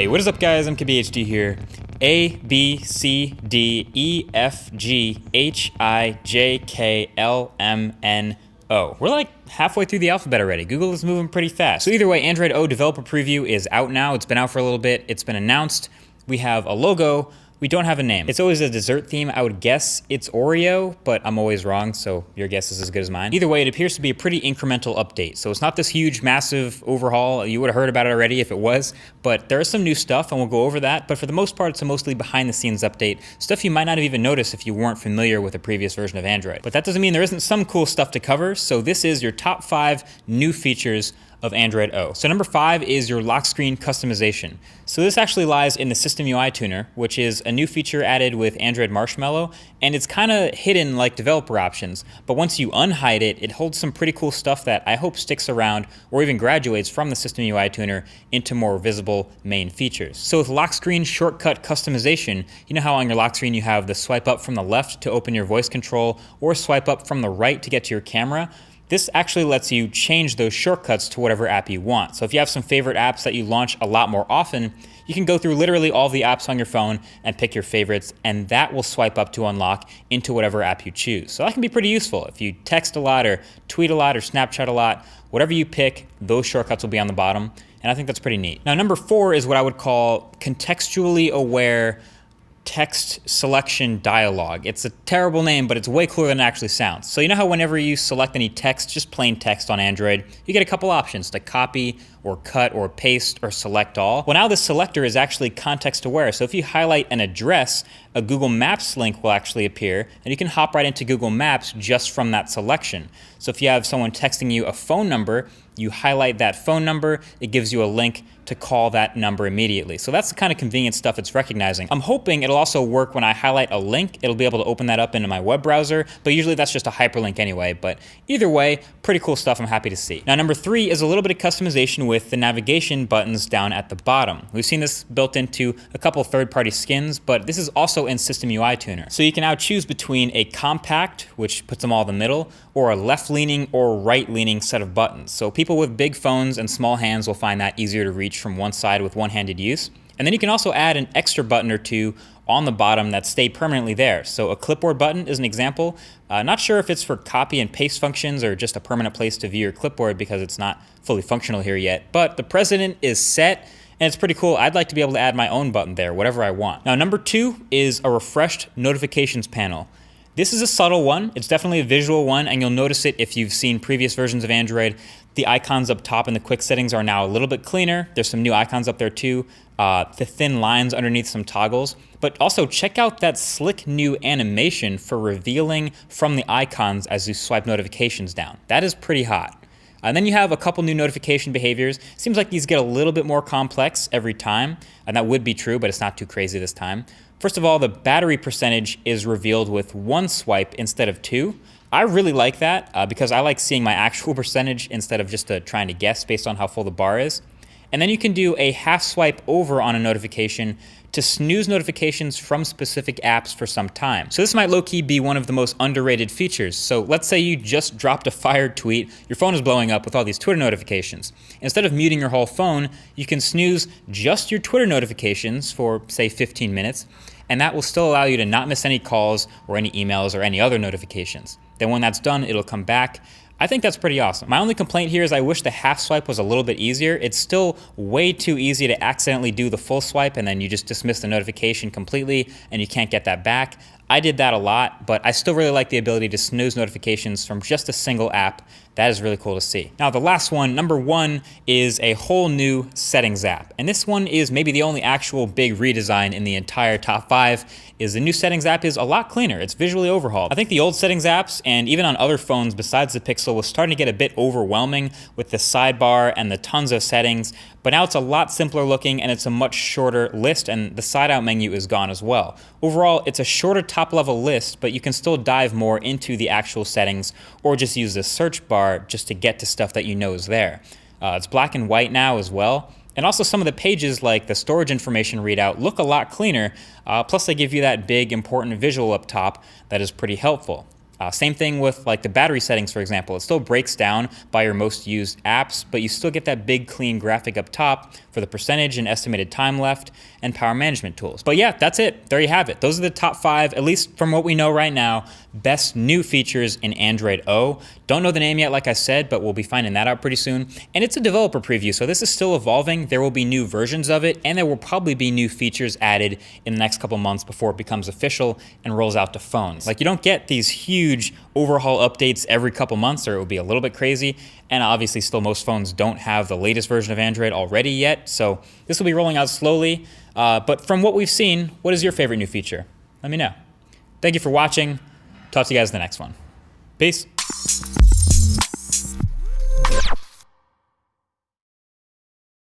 Hey, what is up guys? I'm KBHD here. A, B, C, D, E, F, G, H, I, J, K, L, M, N, O. We're like halfway through the alphabet already. Google is moving pretty fast. So either way, Android O developer preview is out now. It's been out for a little bit. It's been announced. We have a logo. We don't have a name. It's always a dessert theme. I would guess it's Oreo, but I'm always wrong, so your guess is as good as mine. Either way, it appears to be a pretty incremental update. So it's not this huge, massive overhaul. You would have heard about it already if it was, but there is some new stuff, and we'll go over that. But for the most part, it's a mostly behind-the-scenes update. Stuff you might not have even noticed if you weren't familiar with a previous version of Android. But that doesn't mean there isn't some cool stuff to cover, so this is your top 5 new features of Android O. So number 5 is your lock screen customization. So this actually lies in the System UI Tuner, which is a new feature added with Android Marshmallow, and it's kind of hidden like developer options, but once you unhide it, it holds some pretty cool stuff that I hope sticks around or even graduates from the System UI Tuner into more visible main features. So with lock screen shortcut customization, you know how on your lock screen you have the swipe up from the left to open your voice control or swipe up from the right to get to your camera? This actually lets you change those shortcuts to whatever app you want. So if you have some favorite apps that you launch a lot more often, you can go through literally all the apps on your phone and pick your favorites, and that will swipe up to unlock into whatever app you choose. So that can be pretty useful. If you text a lot or tweet a lot or Snapchat a lot, whatever you pick, those shortcuts will be on the bottom, and I think that's pretty neat. Now, number 4 is what I would call contextually aware text selection dialog. It's a terrible name, but it's way cooler than it actually sounds. So you know how whenever you select any text, just plain text on Android, you get a couple options to copy or cut or paste or select all. Well, now this selector is actually context aware. So if you highlight an address, a Google Maps link will actually appear, and you can hop right into Google Maps just from that selection. So if you have someone texting you a phone number, you highlight that phone number, it gives you a link to call that number immediately. So that's the kind of convenient stuff it's recognizing. I'm hoping it'll also work when I highlight a link. It'll be able to open that up into my web browser, but usually that's just a hyperlink anyway. But either way, pretty cool stuff I'm happy to see. Now, number 3 is a little bit of customization with the navigation buttons down at the bottom. We've seen this built into a couple third-party skins, but this is also in System UI Tuner. So you can now choose between a compact, which puts them all in the middle, or a left-leaning or right-leaning set of buttons. So people with big phones and small hands will find that easier to reach from one side with one-handed use. And then you can also add an extra button or two on the bottom that stay permanently there. So a clipboard button is an example. Not sure if it's for copy and paste functions or just a permanent place to view your clipboard because it's not fully functional here yet. But the president is set, and it's pretty cool. I'd like to be able to add my own button there, whatever I want. Now, number 2 is a refreshed notifications panel. This is a subtle one. It's definitely a visual one, and you'll notice it if you've seen previous versions of Android. The icons up top in the quick settings are now a little bit cleaner. There's some new icons up there too. The thin lines underneath some toggles. But also check out that slick new animation for revealing from the icons as you swipe notifications down. That is pretty hot. And then you have a couple new notification behaviors. Seems like these get a little bit more complex every time, and that would be true, but it's not too crazy this time. First of all, the battery percentage is revealed with 1 swipe instead of 2. I really like that because I like seeing my actual percentage instead of just trying to guess based on how full the bar is. And then you can do a half swipe over on a notification to snooze notifications from specific apps for some time. So this might low-key be one of the most underrated features. So let's say you just dropped a fired tweet, your phone is blowing up with all these Twitter notifications. Instead of muting your whole phone, you can snooze just your Twitter notifications for, say, 15 minutes, and that will still allow you to not miss any calls or any emails or any other notifications. Then when that's done, it'll come back. I think that's pretty awesome. My only complaint here is I wish the half swipe was a little bit easier. It's still way too easy to accidentally do the full swipe and then you just dismiss the notification completely and you can't get that back. I did that a lot, but I still really like the ability to snooze notifications from just a single app. That is really cool to see. Now the last one, number 1, is a whole new settings app. And this one is maybe the only actual big redesign in the entire top 5, is the new settings app is a lot cleaner. It's visually overhauled. I think the old settings apps, and even on other phones besides the Pixel, was starting to get a bit overwhelming with the sidebar and the tons of settings, but now it's a lot simpler looking and it's a much shorter list, and the side-out menu is gone as well. Overall, it's a shorter top-level list, but you can still dive more into the actual settings or just use the search bar just to get to stuff that you know is there. It's black and white now as well. And also some of the pages like the storage information readout look a lot cleaner, plus they give you that big important visual up top that is pretty helpful. Same thing with like the battery settings, for example. It still breaks down by your most used apps, but you still get that big clean graphic up top for the percentage and estimated time left and power management tools. But yeah, that's it. There you have it. Those are the top 5, at least from what we know right now, best new features in Android O. Don't know the name yet, like I said, but we'll be finding that out pretty soon. And it's a developer preview, so this is still evolving. There will be new versions of it, and there will probably be new features added in the next couple months before it becomes official and rolls out to phones. Like, you don't get these huge overhaul updates every couple months, or it would be a little bit crazy. And obviously still most phones don't have the latest version of Android already yet, so this will be rolling out slowly. But from what we've seen, what is your favorite new feature? Let me know. Thank you for watching. Talk to you guys in the next one. Peace.